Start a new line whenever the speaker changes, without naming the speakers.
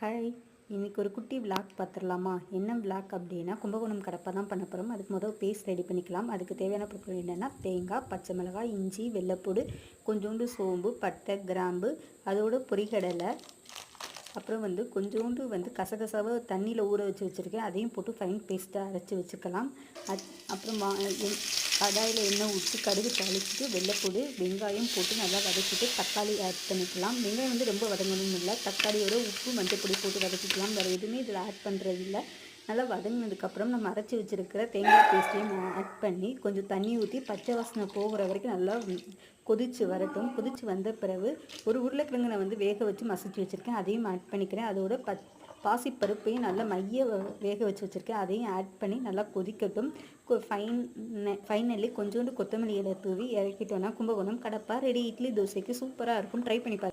Hi, இன்னைக்கு ஒரு குட்டி விளாக் பார்த்துடலாமா? என்ன விளாக் அப்படின்னா, கும்பகோணம் கடப்பா தான் பண்ண போகிறோம். அதுக்கு முதல் பேஸ்ட் ரெடி பண்ணிக்கலாம். அதுக்கு தேவையான பொருட்கள் என்னென்னா, தேங்காய், பச்சை மிளகாய், இஞ்சி, வெள்ளைப்பூடு, கொஞ்சோண்டு சோம்பு, பட்டை, கிராம்பு, அதோட பொரிகடலை, அப்புறம் கொஞ்சோண்டு கசகசாவை தண்ணியில் ஊற வச்சுருக்கேன். அதையும் போட்டு ஃபைன் பேஸ்ட்டாக அரைச்சி வச்சுக்கலாம். அப்புறம் கடாயில் எண்ணெய் ஊற்றி கடுகு தாளிச்சிட்டு வெள்ளைப்பூடு, வெங்காயம் போட்டு நல்லா வதக்கிட்டு தக்காளி ஆட் பண்ணிக்கலாம். வெங்காயம் ரொம்ப வதங்கணும் இல்லை, தக்காளியோட உப்பு மஞ்சப்பொடி போட்டு வதக்கிக்கலாம். வேறு எதுவுமே இதில் ஆட் பண்ணுறது இல்லை. நல்லா வதங்கினதுக்கப்புறம் நம்ம அரைச்சி வச்சுருக்கிற தேங்காய் பேஸ்ட்டையும் ஆட் பண்ணி கொஞ்சம் தண்ணி ஊற்றி பச்சை வாசனை போகிற வரைக்கும் நல்லா கொதித்து வரட்டும். கொதித்து வந்த பிறகு ஒரு உருளைக்கிழங்கு நான் வேக வச்சு மசிச்சு வச்சுருக்கேன், அதையும் ஆட் பண்ணிக்கிறேன். அதோட பாசிப்பருப்பையும் நல்லா வேக வச்சு வச்சுருக்கேன், அதையும் ஆட் பண்ணி நல்லா கொதிக்கட்டும். ஃபைனலி கொஞ்சோண்டு கொத்தமல்லி இலை தூவி இறக்கிட்டோன்னா கும்பகோணம் கடப்பா ரெடி. இட்லி தோசைக்கு சூப்பராக இருக்கும். ட்ரை பண்ணி பாருங்கள்.